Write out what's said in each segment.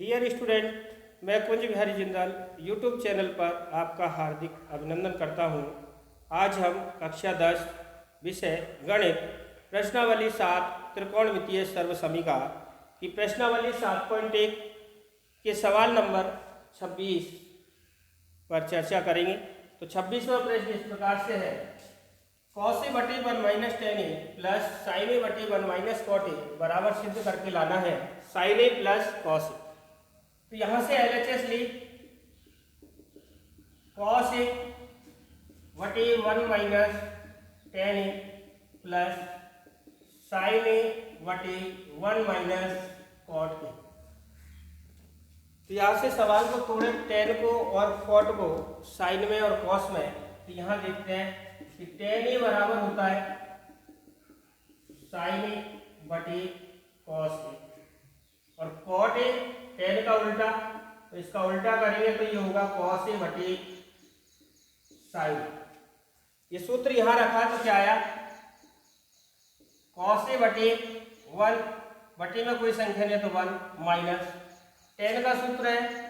Dear student, मैं Kunj Bihari Jindal YouTube channel पर आपका हार्दिक अभिनंदन करता हूं। आज हम कक्षा 10 विषय गणित प्रश्नावली 7 त्रिकोणमितीय सर्वसमीका की प्रश्नावली 7.1 के सवाल नंबर 26 पर चर्चा करेंगे। तो 26वां प्रश्न इस प्रकार से है, cos a बटे 1 माइनस टेन ए प्लस साइन ए बटे 1 माइनस कॉट ए बराबर सिद्ध करके लाना है sign A plus cos A. तो यहां से LHS ली cos ए बटे 1 माइनस टेन ए प्लस साइन ए बटे 1 माइनस कॉट ए। तो यहाँ से सवाल को तोड़े टेन को और कॉट को साइन में और कॉस में। तो यहाँ देखते हैं कि टेन ए बराबर होता है साइन ए बटे कॉस ए और कॉट ए टेन का उल्टा, तो इसका उल्टा करेंगे तो ये होगा कॉस ए बटे साइन। ये सूत्र यहाँ रखा तो क्या आया, कॉस ए बटे 1 बटे में कोई संख्या नहीं तो 1 माइनस टेन का सूत्र है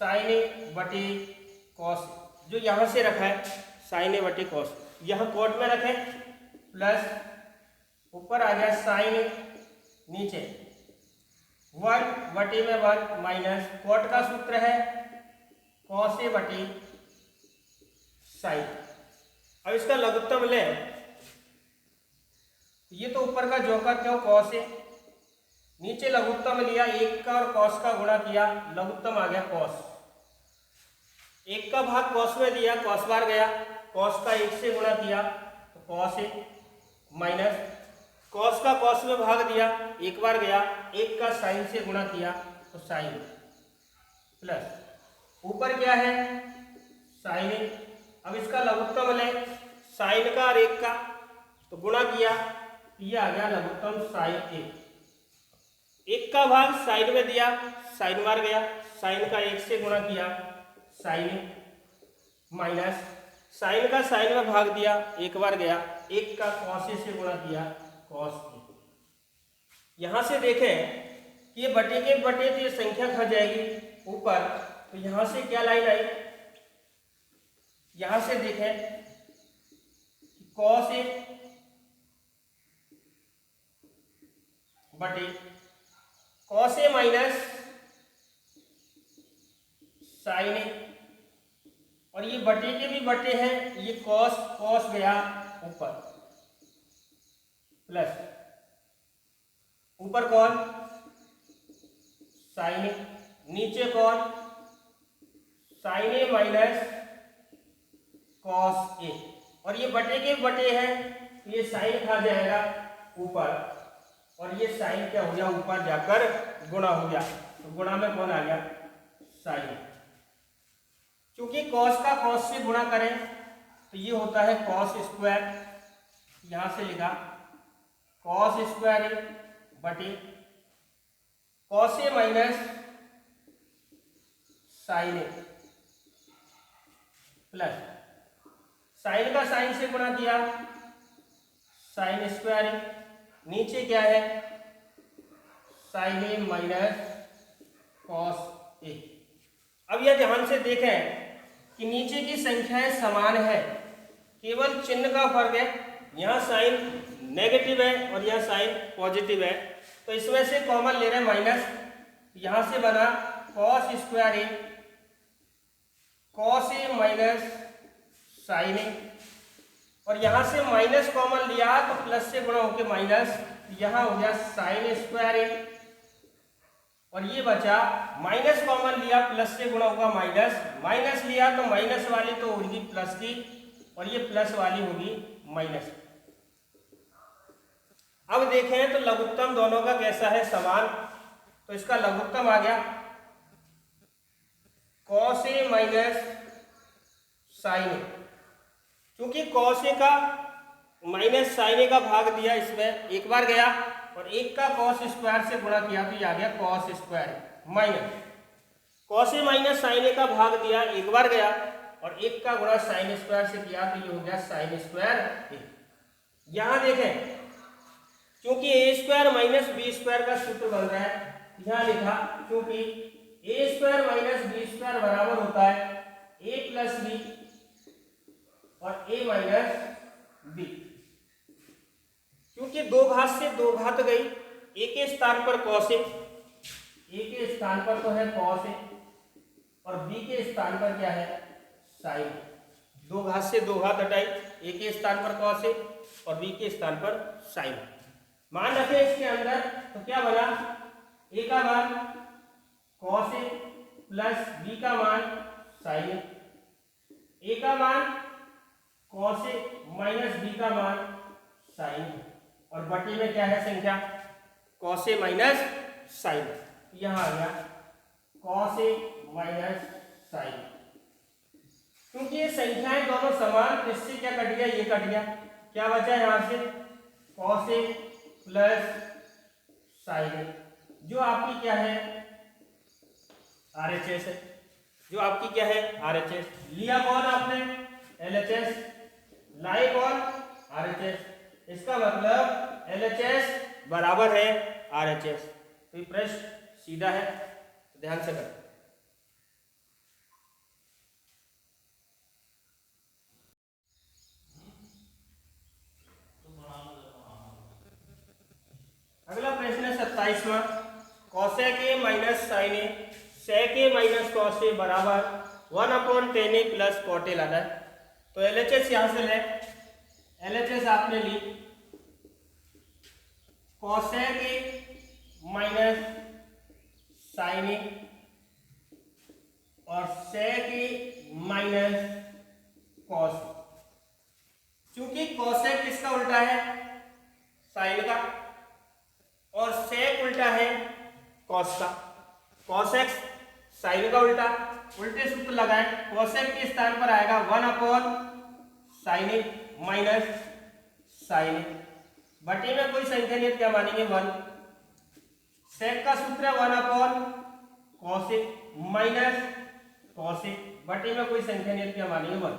साइन ए बटे कॉस, जो यहाँ से रखा है साइन ए बटे कॉस, यहाँ कोट में रखें प्लस ऊपर आ गया साइन ए, नीचे 1 बटे में 1 माइनस कोट का सूत्र है कॉस ए बटे साइन। अब इसका लघुत्तम ले, ये तो ऊपर का जोकर क्यों कॉस ए, नीचे लघुत्तम लिया 1 का और कॉस का गुणा किया, लघुत्तम आ गया कॉस। 1 का भाग कॉस में दिया, कॉस बार गया, कॉस का 1 से गुणा किया तो कॉस ए माइनस कॉस का कॉस में भाग दिया 1 बार गया, 1 का साइन से गुणा किया तो साइन प्लस ऊपर क्या है साइन ए। अब इसका लघुत्तम ले, साइन का और 1 का तो गुणा किया, ये आ गया लघुत्तम साइन ए। 1 का भाग साइन में दिया, साइन बार गया, साइन का 1 से गुणा किया साइन माइनस साइन का साइन में भाग दिया 1 बार गया, 1 का कॉस ए से गुणा किया कॉस ए। यहां से देखें कि ये बटे के बटे तो ये संख्या खा जाएगी ऊपर, तो यहां से क्या लाइन आई, यहां से देखें कॉस ए बटे कॉस ए माइनस साइन ए, और ये बटे के भी बटे हैं, ये कॉस कॉस गया ऊपर प्लस ऊपर कौन साइन ए, नीचे कौन साइन ए माइनस कॉस ए, और ये बटे के बटे हैं, ये साइन खा जाएगा ऊपर और ये साइन क्या हो गया ऊपर जाकर गुणा हो गया, तो गुणा में कौन आ गया साइन। क्योंकि कॉस का कॉस से गुणा करें तो ये होता है कॉस स्क्वायर, यहां से लिखा कॉस स्क्वायर ए बटे cos A minus sine A plus sign का साइन से गुणा किया साइन स्क्वायर ए, नीचे क्या है साइन ए माइनस कॉस ए। अब यह ध्यान से देखें कि नीचे की संख्याएं समान है, केवल चिन्ह का फर्क है, यहाँ साइन नेगेटिव है और यहाँ साइन पॉजिटिव है, तो इसमें से कॉमन ले रहे हैं माइनस, यहाँ से बना cos square A cos A minus sine ए, और यहां से माइनस कॉमन लिया तो प्लस से गुणा होके माइनस, यहां हो गया साइन स्क्वायर ए, और ये बचा माइनस कॉमन लिया प्लस से गुणा होगा माइनस, माइनस लिया तो माइनस वाली तो होगी प्लस की और ये प्लस वाली होगी माइनस। अब देखें तो लघुत्तम दोनों का कैसा है समान, तो इसका लघुत्तम आ गया कॉस ए माइनस साइन ए, क्योंकि कॉस ए का माइनस साइन ए का भाग दिया इसमें 1 बार गया और 1 का कॉस स्क्वायर से गुणा किया तो ये आ गया कॉस स्क्वायर माइनस कॉस ए माइनस साइन ए का भाग दिया 1 बार गया और 1 का गुणा साइन स्क्वायर से किया तो ये हो गया साइन स्क्वायर ए। यहां देखें क्योंकि ए स्क्वायर माइनस बी स्क्वायर का सूत्र बन रहा है, यहाँ लिखा क्योंकि ए स्क्वायर माइनस बी स्क्वायर बराबर होता है ए प्लस बी और ए माइनस बी। क्योंकि दो घात से दो घात गई, ए के स्थान पर कॉस ए, ए के स्थान पर तो है कॉस ए और बी के स्थान पर क्या है साइन। दो घात से दो घात हटाई, ए के स्थान पर कॉस ए और बी के स्थान पर साइन। मान रखे इसके अंदर तो क्या बना, ए का मान कॉस ए प्लस बी का मान साइन ए का मान कॉस ए माइनस बी का मान साइन और बटे में क्या है संख्या कॉस ए माइनस साइन। यहां आ गया कॉस ए माइनस साइन। क्योंकि ये संख्याएं दोनों समान, तो इससे क्या कट गया, ये कट गया, क्या बचा यहां से कॉस ए प्लस साइन जो आपकी क्या है RHS है, जो आपकी क्या है RHS। लिया कौन आपने LHS, लाए कौन RHS, इसका मतलब LHS बराबर है RHS। तो ये प्रश्न सीधा है, ध्यान से करें। अगला प्रश्न है 27वां, cosec A minus sine A sec A minus cos A बराबर 1/tan A plus cot A लाना है। तो LHS यहां से ले, LHS आपने ली कॉसेक ए माइनस साइन ए और सेक ए माइनस कॉस। चूंकि कॉसेक किसका उल्टा है साइन का और सेक उल्टा है कॉस का, कॉसेक साइन का उल्टा, उल्टे सूत्र लगाए, कॉसेक के स्थान पर आएगा 1/sin ए माइनस साइन ए, बटे में कोई संख्या नहीं है क्या मानेंगे 1। सेक का सूत्र है 1/cos ए माइनस कॉस ए, बटे में कोई संख्या नहीं है क्या मानेंगे 1।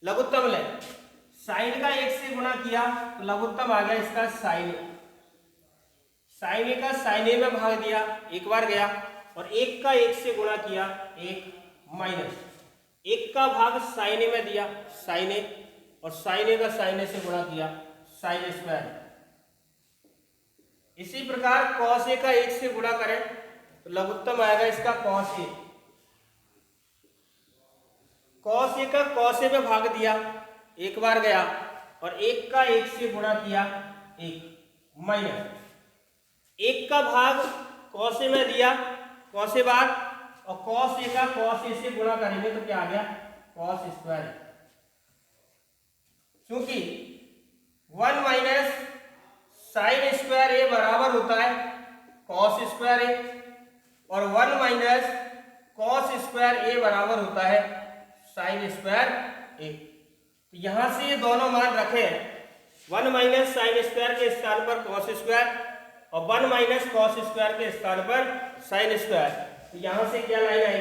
लघुत्तम ले, साइन का 1 से गुणा किया तो लघुत्तम आ गया इसका साइन ए, साइन ए का साइन ए में भाग दिया, एक बार गया, और 1 का 1 से गुणा किया 1 माइनस 1 का भाग साइन ए में दिया साइन ए और साइन ए का साइन ए से गुणा किया साइन स्क्वायर। इसी प्रकार कॉस ए का 1 से गुणा करें तो लघुत्तम आएगा इसका कॉस ए, कॉस ए का कॉस ए में भाग दिया, एक बार गया, और 1 का 1 से गुणा किया 1 माइनस 1 का भाग कॉस ए में दिया कॉस ए भाग, और कॉस ए का कॉस ए से गुणा करेंगे तो क्या आ गया कॉस स्क्वायर। क्योंकि 1 माइनस साइन स्क्वायर ए बराबर होता है कॉस स्क्वायर ए और 1 माइनस कॉस स्क्वायर ए बराबर होता है साइन स्क्वायर ए। तो यहां से ये दोनों मान रखे, 1 माइनस साइन स्क्वायर के स्थान पर कॉस स्क्वायर और 1 माइनस कॉस स्क्वायर के स्थान पर साइन स्क्वायर। तो यहां से क्या लाइन आई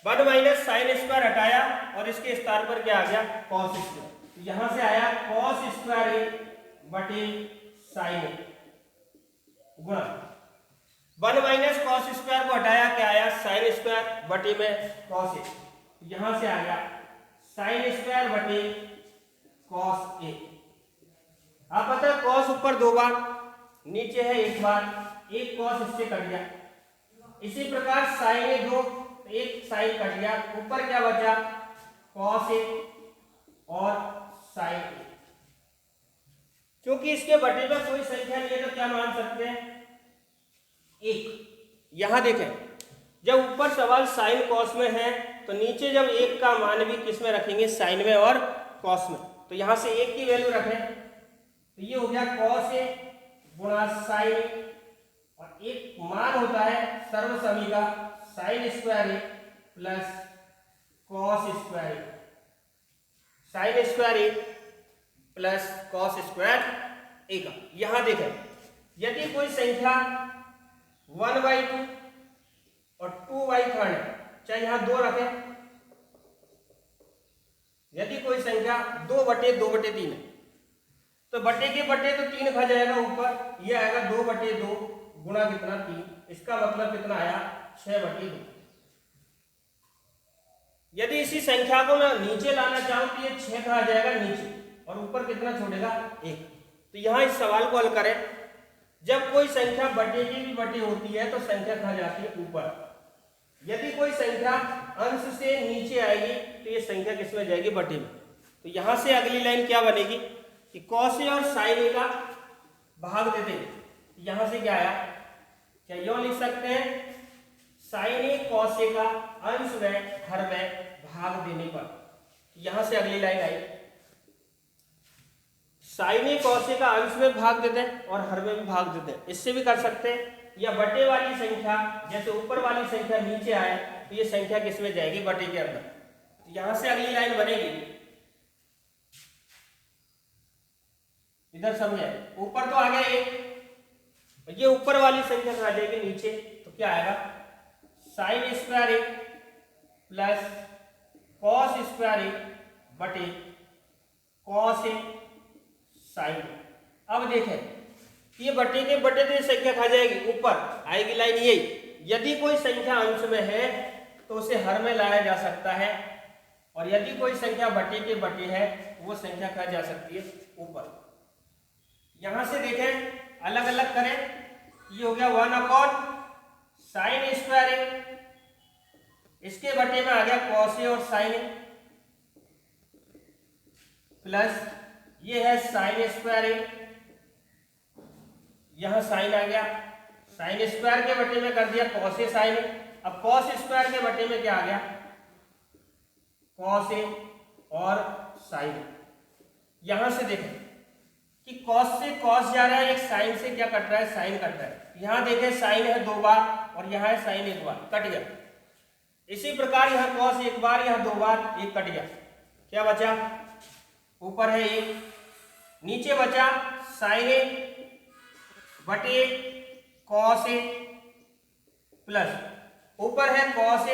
1 माइनस साइन स्क्वायर हटाया और इसके स्थान पर क्या आ गया कॉस स्क्वायर। तो यहां से आया कॉस स्क्वायर ए बटे साइन ए गुणा 1 माइनस कॉस स्क्वायर को हटाया क्या आया साइन स्क्वायर बटे में कॉस ए। यहां से आ गया साइन स्क्वायर बटे कॉस ए। आप पता है कॉस ऊपर 2 बार नीचे है 1 बार, एक कॉस इससे कट गया। इसी प्रकार साइन ए 2, एक साइन कट गया, ऊपर क्या बचा कॉस ए और साइन ए। क्योंकि इसके बटे में कोई संख्या नहीं है तो क्या मान सकते हैं 1। यहां देखें जब ऊपर सवाल साइन कॉस में है तो नीचे जब 1 का मान भी किस में रखेंगे साइन में और कॉस में, तो यहां से 1 की वैल्यू रखें तो ये हो गया कॉस ए गुणा साइन और एक मान होता है सर्वसमी का sine square A plus cos square A, sine square A plus cos square A का। यहां देखें यदि कोई संख्या 1/2 और 2/3 है, चाहे यहां 2 रखें, यदि कोई संख्या 2/2/3 है तो बटे के बटे तो 3 खा जाएगा ऊपर, ये आएगा 2/2 गुणा कितना 3, इसका मतलब कितना आया 6/2। यदि इसी संख्या को मैं नीचे लाना चाहूं तो ये 6 का आ जाएगा नीचे और ऊपर कितना छोड़ेगा 1। तो यहाँ इस सवाल को हल करें, जब कोई संख्या बटे की भी बटे होती है तो संख्या कहाँ जाती है ऊपर। यदि कोई संख्या अंश से नीचे आएगी तो ये संख्या किस में जाएगी बटे में। तो यहाँ से अगली लाइन क्या बनेगी कि cos A और sin A का भाग दे देंगे। यहाँ से क्या आया, क्या यूं लिख सकते हैं sin A cos A का अंश में हर में भाग देने पर। यहां से अगली line I sin A cos A का अंश में भाग देते हैं और हर में भी भाग देते हैं। इससे भी कर सकते हैं, या बटे वाली संख्या जैसे ऊपर वाली संख्या नीचे आए तो ये संख्या किस में जाएगी बटे के अंदर। तो यहां से अगली लाइन बनेगी, इधर समझे, ऊपर तो आ गया 1, ये ऊपर वाली संख्या आ जाएगी नीचे। तो क्या आएगा sin square A plus cos square A बटे cos A sin A। अब देखें ये बटे के बटे तो ये संख्या खा जाएगी, ऊपर आएगी लाइन यही। यदि कोई संख्या अंश में है तो उसे हर में लाया जा सकता है, और यदि कोई संख्या बटे के बटे है वो संख्या खा जा सकती है ऊपर। यहां से देखें अलग अलग करें, ये हो गया 1/sin स्क्वायर A, इसके बटे में आ गया cos A और sin A, प्लस ये है sin स्क्वायर A, यहां sin आ गया, sin स्क्वायर के बटे में कर दिया cos A sin A। अब cos स्क्वायर के बटे में क्या आ गया cos A और sin A। यहां से देखें कि cos से cos जा रहा है, एक sin से क्या कट रहा है sin कट रहा है। यहां देखें sin है 2 बार और यहां है sin 1 बार, कट गया। इसी प्रकार यहां cos 1 बार, यहां 2 बार, 1 कट गया। क्या बचा, ऊपर है 1, नीचे बचा sin A बटे cos A, प्लस ऊपर है cos A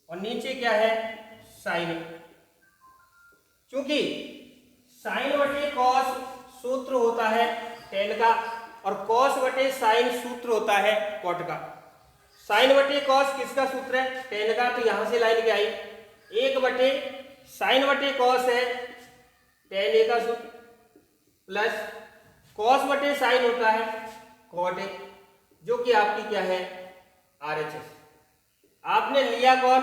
और नीचे क्या है sin A। क्योंकि sin बटे cos सूत्र होता है tan का और cos बटे sin सूत्र होता है cot का। sin बटे cos किसका सूत्र है tan का, तो यहां से लाइन क्या आई 1 बटे sin बटे cos है tan A का सूत्र, प्लस cos बटे sin होता है cot A, जो कि आपकी क्या है RHS। आपने लिया कौन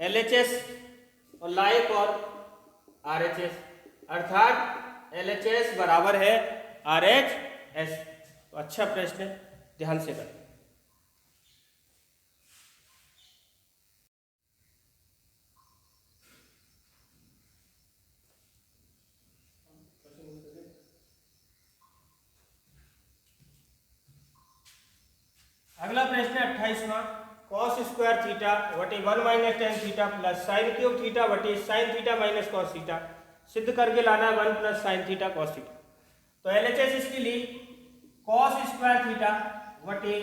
LHS और लाए कौन RHS, अर्थात LHS बराबर है RHS। तो अच्छा प्रश्न है, ध्यान से करें। अगला प्रश्न है 28वां, cos स्क्वायर थीटा बटे 1 minus tan theta plus sine cube theta बटे sine theta minus cos theta सिद्ध करके लाना है 1 plus sine theta cos theta. तो LHS इसके लिए cos स्क्वायर थीटा बटे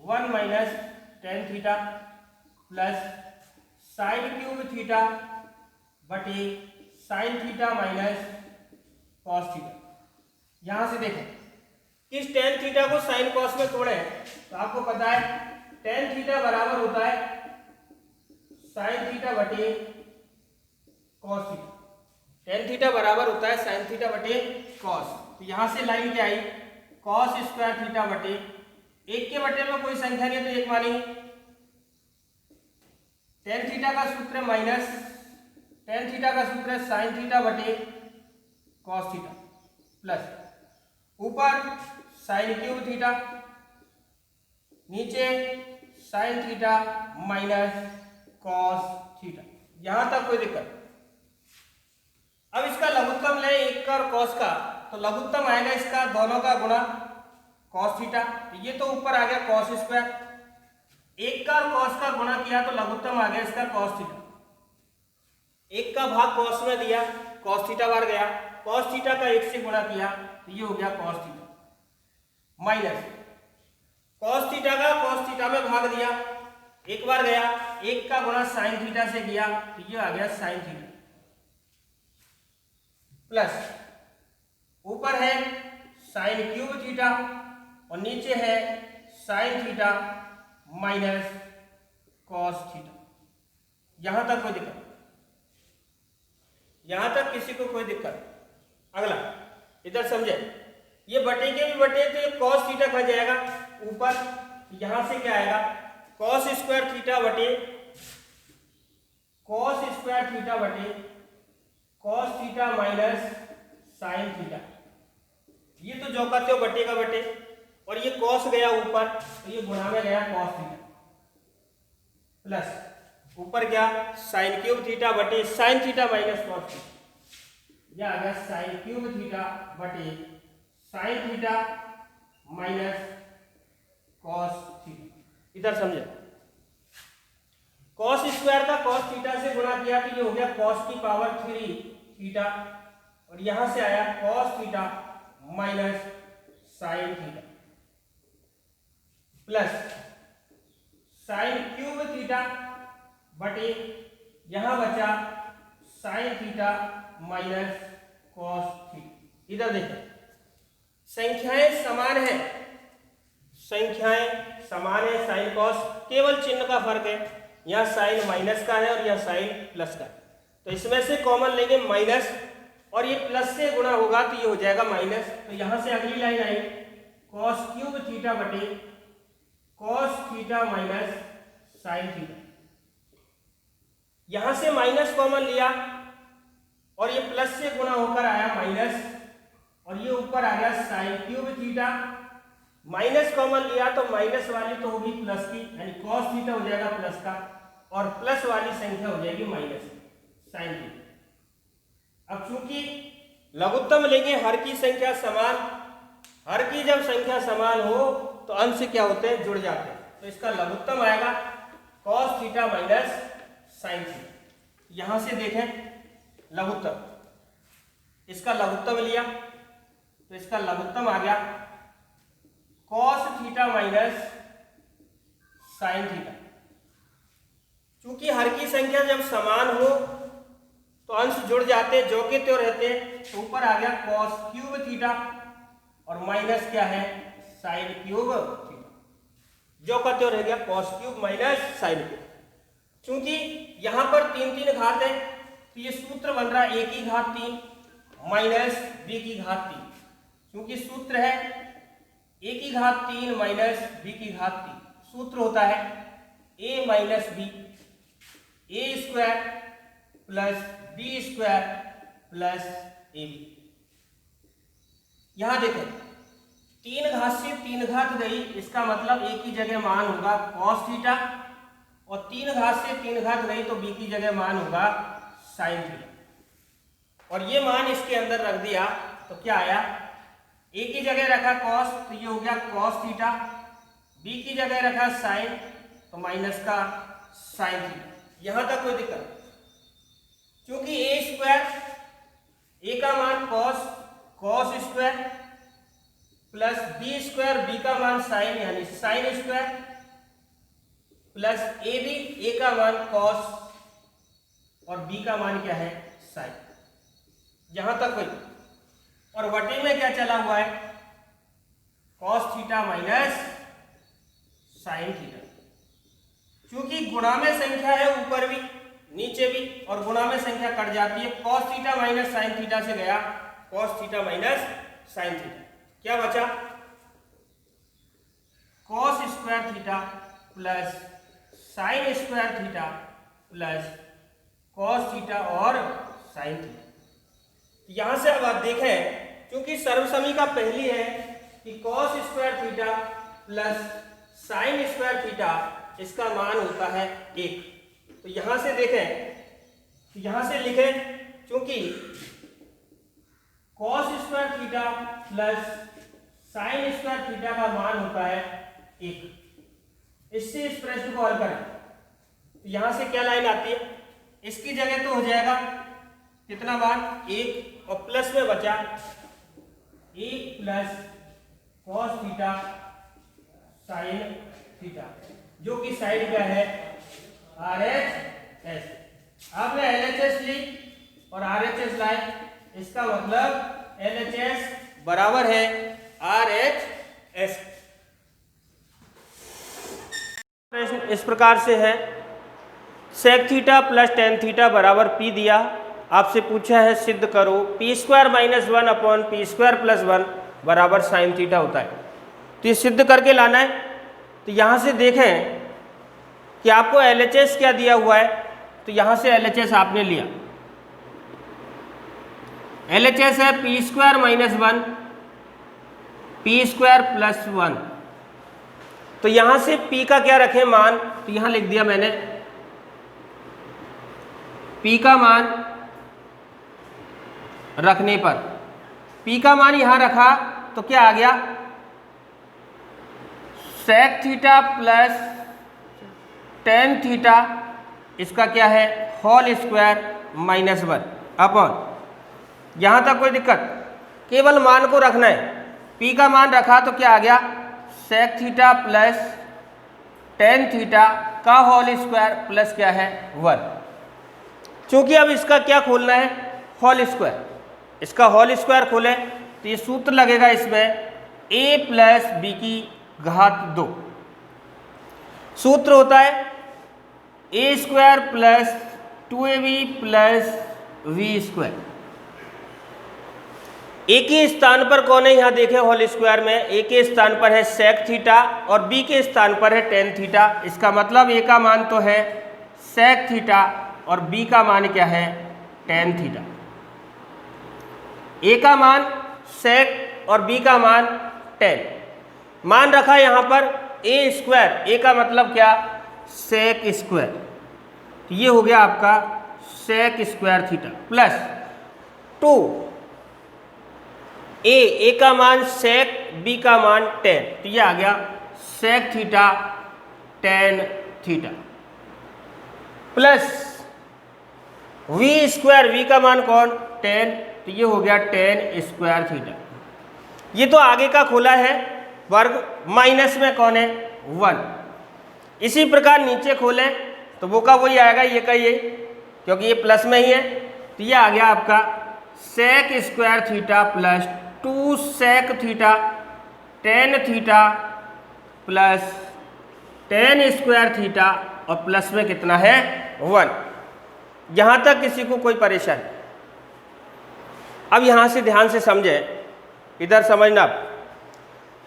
1 minus tan theta plus sine cube theta बटे sine theta minus cos theta. यहां से देखें किस tan थीटा को sin cos में तोड़े हैं, तो आपको पता है tan थीटा बराबर होता है sin थीटा बटे cos थीटा। tan थीटा बराबर होता है sin थीटा बटे cos। तो यहां से लाइन क्या आई cos स्क्वायर थीटा बटे 1 के बटे में कोई संख्या नहीं है तो 1 मानेंगे। tan थीटा का सूत्र है माइनस, tan थीटा का सूत्र है sin थीटा बटे cos थीटा, प्लस ऊपर साइन क्यूब थीटा, नीचे sign theta minus cos theta. यहां तक कोई दिक्कत। अब इसका लघुत्तम ले 1 का और cos का, तो लघुत्तम आएगा इसका दोनों का गुणा cos थीटा। ये तो ऊपर आ गया cos स्क्वायर, 1 का और cos का गुणा किया तो लघुत्तम आ गया इसका cos थीटा। 1 का भाग cos में दिया, cos थीटा बार गया, cos थीटा का 1 से गुणा किया तो ये हो गया cos theta, minus cos theta का cos थीटा में भाग दिया, 1 बार गया, 1 का गुणा sin थीटा से किया तो ये आ गया sin थीटा, प्लस ऊपर है sin क्यूब थीटा और नीचे है sign theta minus cos theta. यहां तक कोई दिक्कत? यहां तक किसी को कोई दिक्कत? अगला इधर समझे, ये बटे के भी बटे तो ये कॉस थीटा कहाँ जाएगा ऊपर, यहां से क्या आएगा कॉस स्क्वायर थीटा बटे कॉस स्क्वायर थीटा बटे cos theta minus sine theta. ये तो जो कहते हो बटे का बटे, और ये कॉस गया ऊपर तो ये गुणा में गया कॉस थीटा प्लस ऊपर क्या साइन क्यूब थीटा बटे sine theta minus cos theta. यह आ गया साइन क्यूब थीटा बटे sine theta minus cos theta. इधर समझे, कॉस स्क्वायर का कॉस थीटा से गुणा किया तो ये हो गया कॉस की पावर 3 थीटा, और यहां से आया cos theta minus sine theta plus sine cube theta बटे यहां बचा sign theta minus cos theta. इधर देखो संख्याएं समान है, संख्याएं समान है, साइन कॉस केवल चिन्ह का फर्क है, यहाँ साइन माइनस का है और यह साइन प्लस का है, तो इसमें से कॉमन लेंगे माइनस और ये प्लस से गुणा होगा तो ये हो जाएगा माइनस। तो यहां से अगली line I cos cube theta बटे cos theta minus sine theta. यहां से माइनस कॉमन लिया और ये प्लस से गुणा होकर आया माइनस, और ये ऊपर आ गया sign cube theta, minus common लिया तो माइनस वाली तो होगी प्लस की, यानी कॉस थीटा हो जाएगा प्लस का, और प्लस वाली संख्या हो जाएगी माइनस साइन थीटा। अब चूंकि लघुत्तम लेंगे हर की संख्या समान, हर की जब संख्या समान हो तो अंश क्या होते हैं जुड़ जाते हैं, तो इसका लघुत्तम आएगा cos theta minus sine theta. यहां से देखें लघुत्तम, इसका लघुत्तम लिया तो इसका लघुत्तम आ गया cos theta minus sine theta. चूंकि हर की संख्या जब समान हो तो अंश जुड़ जाते जो के त्यों रहते, तो ऊपर आ गया कॉस क्यूब थीटा और माइनस क्या है साइन क्यूब थीटा, जो का त्यों रह गया cos cube minus sine cube. चूंकि यहां पर 3 घात है तो ये सूत्र बन रहा है a की घात 3 माइनस b की घात 3। क्योंकि सूत्र है a की घात 3 माइनस b की घात 3, सूत्र होता है a minus b a square plus B square plus A B. यहां देखें 3 घात से 3 घात गई, इसका मतलब ए की जगह मान होगा कॉस थीटा, और 3 घात से 3 घात गई तो बी की जगह मान होगा साइन थीटा, और ये मान इसके अंदर रख दिया तो क्या आया ए की जगह रखा कॉस तो ये हो गया कॉस थीटा, बी की जगह रखा साइन तो माइनस का साइन थीटा। यहां तक कोई दिक्कत? क्योंकि ए स्क्वायर ए का मान cos square plus B square B का मान साइन यानी sine square plus A B A का मान कॉस और बी का मान क्या है साइन। यहां तक कोई, और बटे में क्या चला हुआ है cos theta minus sine theta. क्योंकि गुणा में संख्या है ऊपर भी नीचे भी, और गुणा में संख्या कट जाती है, cos theta minus sine theta से गया cos theta minus sine theta, क्या बचा cos square theta plus sine square theta plus cos theta और साइन थीटा। यहां से अब आप देखें क्योंकि सर्वसमी का पहली है कि cos square theta plus sine square theta इसका मान होता है 1, तो यहां से देखें तो यहां से लिखें क्योंकि cos square theta plus sine square theta का मान होता है 1। इससे इस प्रश्न को हल करें तो यहां से क्या लाइन आती है, इसकी जगह तो हो जाएगा कितना मान 1 और प्लस में बचा 1 plus cos theta sine theta, जो कि साइन का है RHS। आपने LHS ली और RHS लाए, इसका मतलब LHS बराबर है RHS। प्रश्न इस प्रकार से है, sec theta plus tan theta बराबर पी दिया, आपसे पूछा है सिद्ध करो P square minus one upon P square plus one बराबर साइन थीटा होता है। तो ये सिद्ध करके लाना है। तो यहाँ से देखें कि आपको LHS क्या दिया हुआ है, तो यहाँ से LHS आपने लिया, LHS है P square minus one P square plus one. तो यहाँ से p का क्या रखें मान, तो यहाँ लिख दिया मैंने p का मान रखने पर, p का मान यहाँ रखा तो क्या आ गया, sec theta plus tan theta, इसका क्या है whole square minus one upon, यहाँ तक कोई दिक्कत, केवल मान को रखना है। p का मान रखा तो क्या आ गया, sec theta plus tan theta का होल स्क्वायर प्लस क्या है वन। चूंकि अब इसका क्या खोलना है होल स्क्वायर, इसका होल स्क्वायर खोले तो ये सूत्र लगेगा इसमें a प्लस बी की घात दो। सूत्र होता है a square plus 2ab plus we square. A के स्थान पर कौन है, यहाँ देखें होल स्क्वायर में ए के स्थान पर है सेक थीटा और बी के स्थान पर है टेन थीटा। इसका मतलब ए का मान तो है सेक थीटा और बी का मान क्या है टेन थीटा। ए का मान सेक और बी का मान टेन, मान रखा यहाँ पर ए स्क्वायर, ए का मतलब क्या सेक स्क्वायर, तो ये हो गया आपका sec square theta plus two A का मान सेक बी का मान टेन, तो ये आ गया sec theta tan theta plus we square, V का मान कौन टेन, तो ये हो गया टेन स्क्वायर थीटा। ये तो आगे का खोला है वर्ग, माइनस में कौन है वन। इसी प्रकार नीचे खोलें तो वो का वही आएगा, ये का ये, क्योंकि ये प्लस में ही है, तो ये आ गया आपका sec square theta plus two sec theta tan theta plus tan square theta और प्लस में कितना है वन। यहाँ तक किसी को कोई परेशानी? अब यहाँ से ध्यान से समझे, इधर समझना।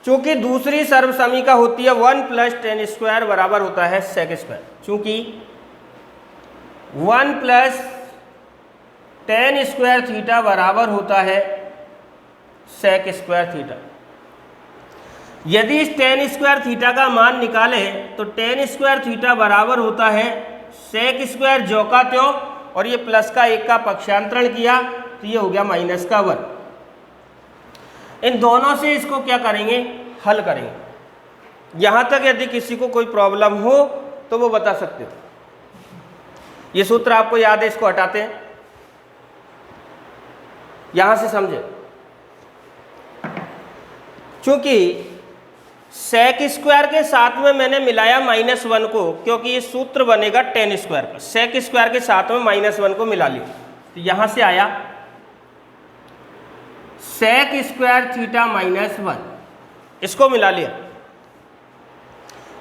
चूंकि दूसरी सर्वसमीका होती है वन प्लस टेन स्क्वायर बराबर होता है सेक स्क्वायर, चूंकि one plus tan square theta बराबर होता है सेक स्क्वायर थीटा। यदि इस टेन स्क्वायर थीटा का मान निकालें तो टेन स्क्वायर थीटा बराबर होता है सेक स्क्वायर जो का त्यों, और ये प्लस का एक का पक्षांतरण किया तो ये हो गया माइनस का वन। इन दोनों से इसको क्या करेंगे हल करेंगे। यहाँ तक यदि किसी को कोई प्रॉब्लम हो तो वो बता सकते हो। ये सूत्र आपको याद है, इसको हटाते हैं, यहाँ से समझे। चूंकि सेक स्क्वायर के साथ में मैंने मिलाया माइनस वन को, क्योंकि ये सूत्र बनेगा टेन स्क्वायर पर, सेक स्क्वायर के साथ में माइनस वन को मिला लिया, तो यहाँ से आया sec square theta minus one, इसको मिला लिया।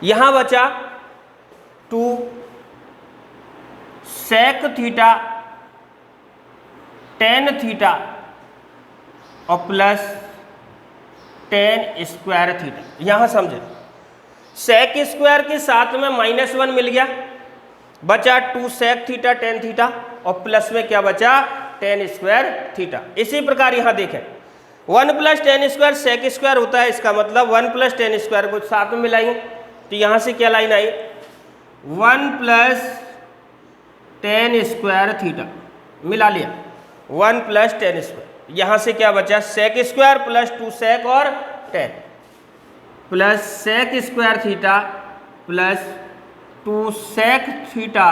यहाँ बचा two sec theta tan theta और प्लस टेन स्क्वायर थीटा। यहाँ समझे, सेक स्क्वायर के साथ में माइनस वन मिल गया, बचा two sec theta tan theta और प्लस में क्या बचा टेन स्क्वायर थीटा। इसी प्रकार यहाँ देखें, one plus tan square sec square होता है, इसका मतलब वन प्लस टेन स्क्वायर को साथ में मिलाएंगे, तो यहाँ से क्या line I one plus tan square theta, मिला लिया वन प्लस टेन स्क्वायर। यहाँ से क्या बचा sec square plus two sec और tan plus sec square theta plus two sec theta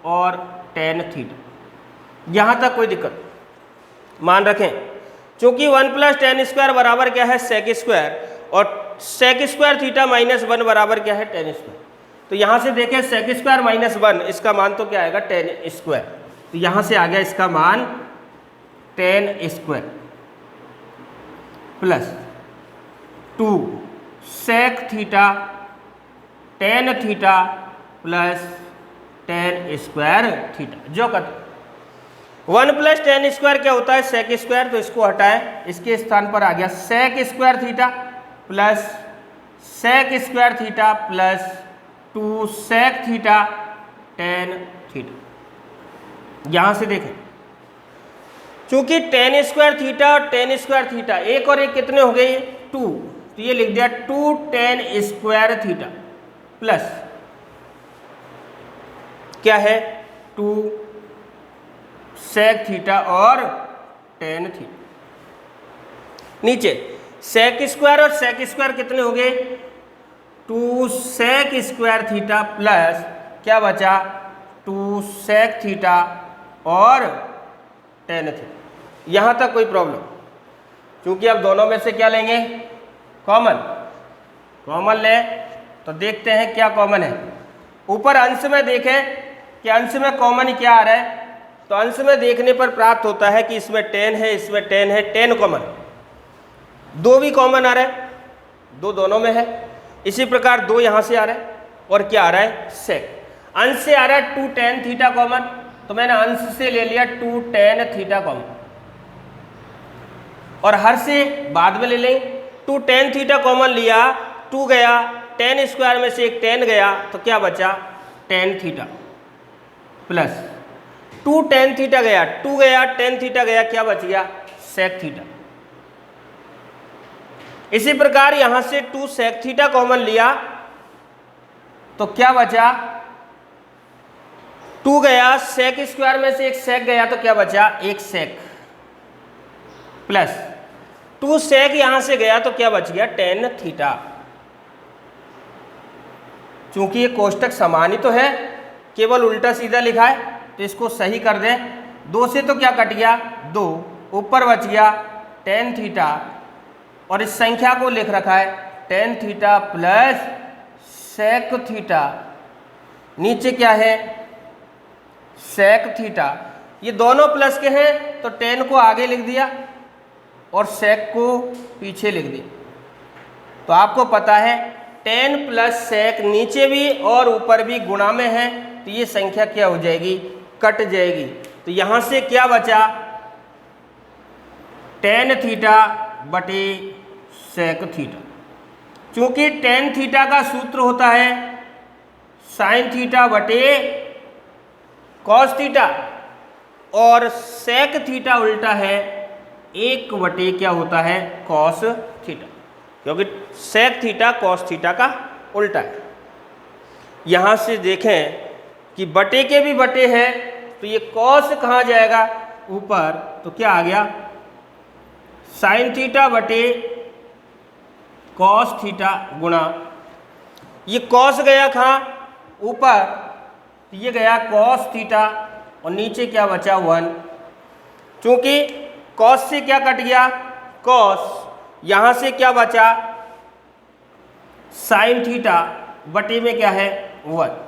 और टेन थीटा। यहाँ तक कोई दिक्कत? मान रखें, चूंकि वन प्लस टेन स्क्वायर बराबर क्या है सेक स्क्वायर और sec square theta minus one बराबर क्या है टेन स्क्वायर, तो यहाँ से देखें सेक स्क्वायर माइनस वन, इसका मान तो क्या आएगा टेन स्क्वायर, तो यहाँ से आ गया इसका मान tan square plus two sec theta tan theta plus tan square theta. जो कहते 1 प्लस टेन स्क्वायर क्या होता है? Sec square. तो इसको हटाएं, इसके स्थान पर आ गया sec square theta plus sec square theta plus 2 sec theta tan theta. यहां से देखें, चूंकि टेन स्क्वायर थीटा और टेन स्क्वायर थीटा एक और एक कितने हो गए? 2। तो ये लिख दिया 2 टेन स्क्वायर थीटा प्लस क्या है? 2 सेक थीटा और टेन थीटा। नीचे सेक स्क्वायर और सेक स्क्वायर कितने हो गए? 2 सेक स्क्वायर थीटा प्लस क्या बचा? 2 सेक थीटा और टेन थीटा। यहां तक कोई प्रॉब्लम? क्योंकि अब दोनों में से क्या लेंगे? कॉमन लें। तो देखते हैं क्या कॉमन है। ऊपर अंश में देखें कि अंश में कॉमन क्या आ रहा है। तो अंश में देखने पर प्राप्त होता है कि इसमें टेन है, इसमें टेन है, टेन कॉमन, 2 भी कॉमन आ रहा है, 2 दोनों में है। इसी प्रकार 2 यहाँ से आ रहा है और क्या आ रहा है? सेक। अंश से आ रहा है 2 टेन थीटा कॉमन, तो मैंने अंश से ले लिया 2 टेन थीटा कॉमन, और हर से बाद में ले लें। 2 टेन थीटा कॉमन लिया, 2 गया, टेन स्क्वायर में से एक टेन गया, तो क्या बचा? Tan theta plus 2 tan theta गया, 2 गया, टेन थीटा गया, क्या बच गया? Sec theta. इसी प्रकार यहां से 2 सेक थीटा कॉमन लिया, तो क्या बचा? 2 गया, सेक स्क्वायर में से एक सेक गया, तो क्या बचा? एक सेक प्लस 2 सेक यहां से गया, तो क्या बच गया? Tan theta. चूंकि ये कोष्टक समान ही तो है, केवल उल्टा सीधा लिखा है, तो इसको सही कर दें। 2 से तो क्या कट गया? 2, ऊपर बच गया टेन थीटा, और इस संख्या को लिख रखा है tan theta plus sec theta. नीचे क्या है? Sec theta. ये दोनों प्लस के हैं, तो टेन को आगे लिख दिया और सेक को पीछे लिख दिया। तो आपको पता है टेन प्लस सेक नीचे भी और ऊपर भी गुणा में है, तो ये संख्या क्या हो जाएगी? कट जाएगी। तो यहां से क्या बचा? टेन थीटा बटे सेक थीटा। चूंकि टेन थीटा का सूत्र होता है साइन थीटा बटे कॉस थीटा, और सेक थीटा उल्टा है 1 बटे क्या होता है? कॉस थीटा, क्योंकि सेक थीटा कॉस थीटा का उल्टा है। यहां से देखें कि बटे के भी बटे हैं, तो ये कॉस कहाँ जाएगा? ऊपर। तो क्या आ गया? साइन थीटा बटे कॉस थीटा गुणा, ये कॉस गया कहाँ? ऊपर, तो ये गया कॉस थीटा, और नीचे क्या बचा? 1। चूंकि कॉस से क्या कट गया? कॉस। यहां से क्या बचा? साइन थीटा बटे में क्या है? 1।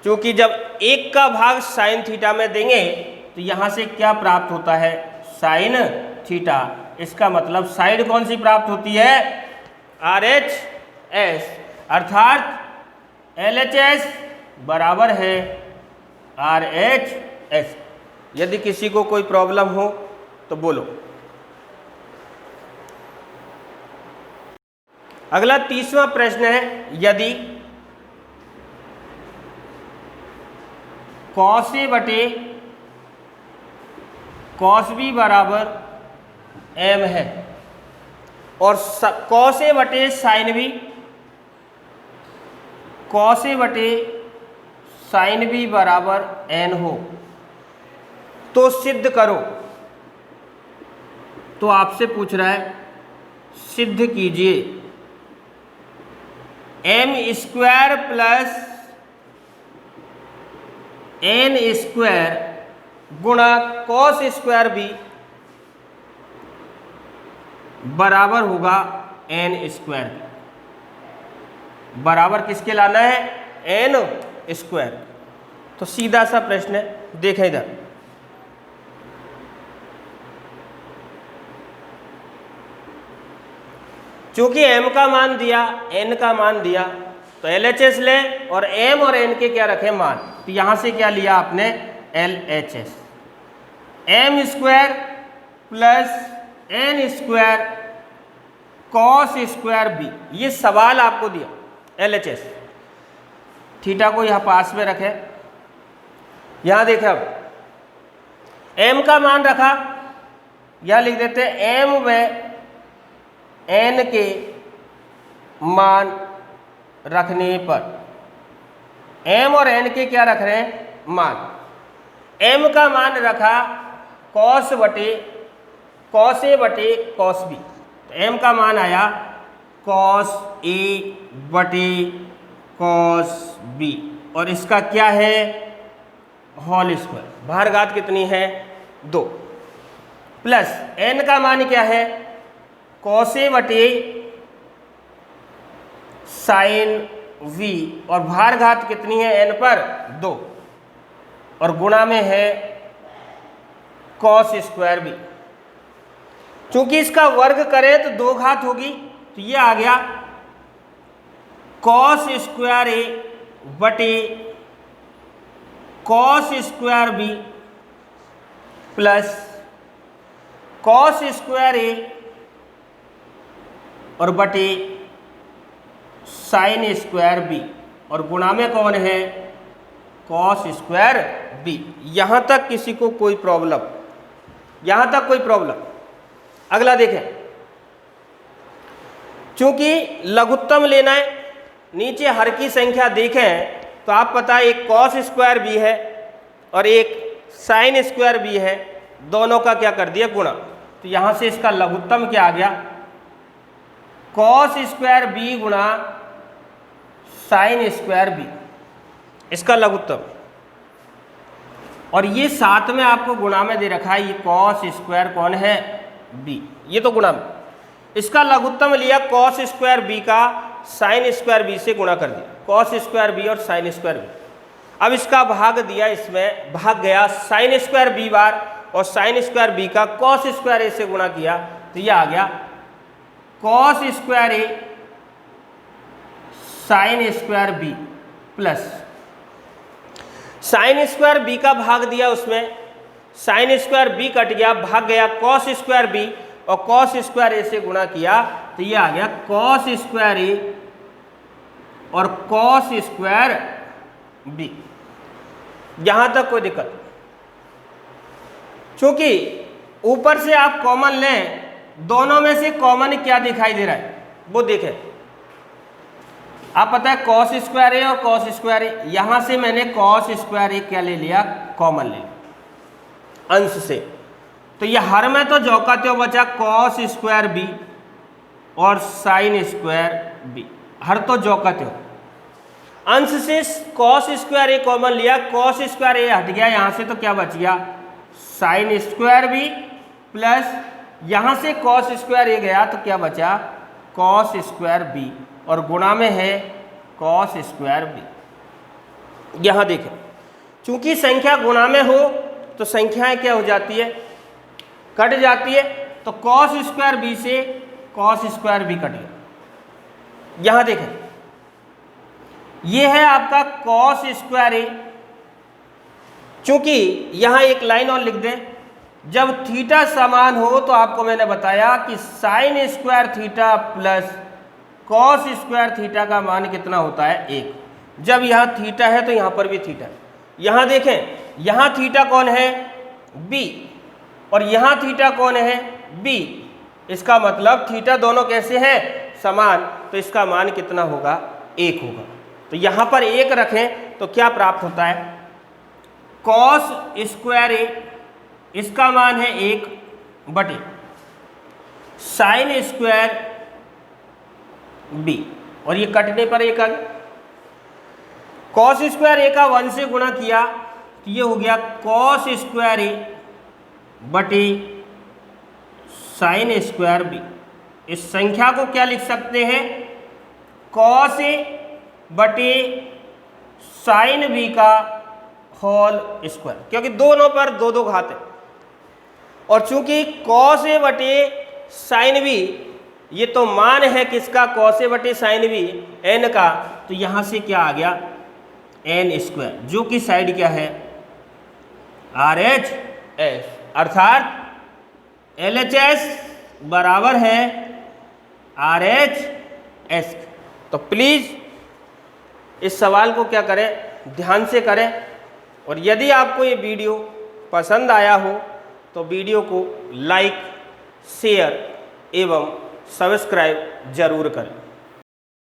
क्योंकि जब 1 का भाग साइन थीटा में देंगे, तो यहां से क्या प्राप्त होता है? Sine theta. इसका मतलब साइड कौन सी प्राप्त होती है? RHS, अर्थात LHS बराबर है RHS। यदि किसी को कोई प्रॉब्लम हो तो बोलो। अगला 30वां प्रश्न है, यदि कॉस ए बटे कॉस बी बराबर m है, और कॉस ए बटे साइन बी, कॉस ए बटे साइन बी बराबर n हो, तो सिद्ध करो। तो आपसे पूछ रहा है सिद्ध कीजिए m square plus n square गुणा कॉस स्क्वायर बी बराबर होगा n स्क्वायर। बराबर किसके लाना है? n square. तो सीधा सा प्रश्न है, देखें इधर। चूंकि m का मान दिया, n का मान दिया, तो तो LHS लें और m और n के क्या रखें मान। तो यहाँ से क्या लिया आपने LHS, m square plus n square cos square B, ये सवाल आपको दिया LHS। थीटा को यहाँ पास में रखें, यहाँ देखें अब m का मान रखा, यहाँ लिख देते हैं m व n के मान रखने पर, m और n के क्या रख रहे हैं मान। m का मान रखा कॉस ए बटे कॉस बी, तो m का मान आया कॉस ए बटे कॉस बी, और इसका क्या है होल स्क्वायर, बाहर घात कितनी है 2, प्लस n का मान क्या है कॉस ए बटे साइन v, और बाहर घात कितनी है n पर 2, और गुणा में है कॉस स्क्वायर बी। चूंकि इसका वर्ग करें तो 2 घात होगी, तो ये आ गया कॉस स्क्वायर ए बटे cos square B plus cos square A और बटे साइन स्क्वायर बी, और गुणा में कौन है कॉस स्क्वायर बी। यहां तक किसी को कोई प्रॉब्लम, यहां तक कोई प्रॉब्लम। अगला देखें, चूंकि लघुत्तम लेना है, नीचे हर की संख्या देखें तो आप पता है एक कॉस स्क्वायर बी है और एक साइन स्क्वायर बी है, दोनों का क्या कर दिया गुणा। तो यहां से इसका लघुत्तम क्या आ गया कॉस स्क्वायर बी गुणा साइन स्क्वायर बी, इसका लघुत्तम। और ये साथ में आपको गुणा में दे रखा है, ये कॉस स्क्वायर कौन है बी, ये तो गुणा में। इसका लघुत्तम लिया कॉस स्क्वायर बी का साइन स्क्वायर बी से गुणा कर दिया, कॉस स्क्वायर बी और साइन स्क्वायर बी। अब इसका भाग दिया, इसमें भाग गया साइन स्क्वायर बी बार, और साइन स्क्वायर बी का कॉस स्क्वायर ए से गुणा किया, तो ये आ गया cos square A sine square B plus sine square B का भाग दिया, उसमें साइन स्क्वायर बी कट गया, भाग गया कॉस स्क्वायर बी, और कॉस स्क्वायर ए से गुणा किया, तो ये आ गया कॉस स्क्वायर ए और कॉस स्क्वायर बी। यहां तक कोई दिक्कत, चूंकि ऊपर से आप कॉमन लें, दोनों में से कॉमन क्या दिखाई दे रहा है वो देखें। आप पता है कॉस स्क्वायर ए और कॉस स्क्वायर ए, यहां से मैंने कॉस स्क्वायर ए क्या ले लिया कॉमन ले लिया अंश से, तो ये हर में तो जो का त्यों बचा कॉस स्क्वायर बी और साइन स्क्वायर बी, हर तो जो का त्यों। अंश से कॉस स्क्वायर ए कॉमन लिया, कॉस स्क्वायर ए हट गया यहां से, तो क्या बच गया साइन स्क्वायर बी प्लस यहां से कॉस स्क्वायर ए गया, तो क्या बचा कॉस स्क्वायर बी, और गुणा में है कॉस स्क्वायर बी। यहां देखें, चूंकि संख्या गुणा में हो तो संख्याएं क्या हो जाती है कट जाती है, तो कॉस स्क्वायर बी से कॉस स्क्वायर बी कट गया। यहां देखें, ये है आपका कॉस स्क्वायर ए, चूंकि यहां एक लाइन और लिख दें, जब थीटा समान हो तो आपको मैंने बताया कि sine square theta plus cos square theta का मान कितना होता है 1। जब यहाँ थीटा है तो यहाँ पर भी थीटा है। यहाँ देखें, यहाँ थीटा कौन है b, और यहाँ थीटा कौन है b, इसका मतलब थीटा दोनों कैसे हैं समान, तो इसका मान कितना होगा 1 होगा। तो यहाँ पर 1 रखें तो क्या प्राप्त होता है कॉस स्क्वायर ए, इसका मान है 1 बटे साइन स्क्वायर बी, और ये कटने पर 1 आ गया। कॉस स्क्वायर ए का 1 से गुणा किया तो ये हो गया कॉस स्क्वायर ए बटे साइन स्क्वायर बी। इस संख्या को क्या लिख सकते हैं कॉस ए बटे साइन बी का होल स्क्वायर, क्योंकि दोनों पर 2 घात है, और चूंकि कॉस ए बटे साइन बी ये तो मान है किसका, कॉस ए बटे साइन बी एन का, तो यहाँ से क्या आ गया एन स्क्वायर, जो कि साइड क्या है आर एच एस, अर्थात एल एच एस बराबर है आर एच एस। तो प्लीज़ इस सवाल को क्या करें, ध्यान से करें। और यदि आपको ये वीडियो पसंद आया हो तो वीडियो को लाइक, शेयर एवं सब्सक्राइब जरूर करें।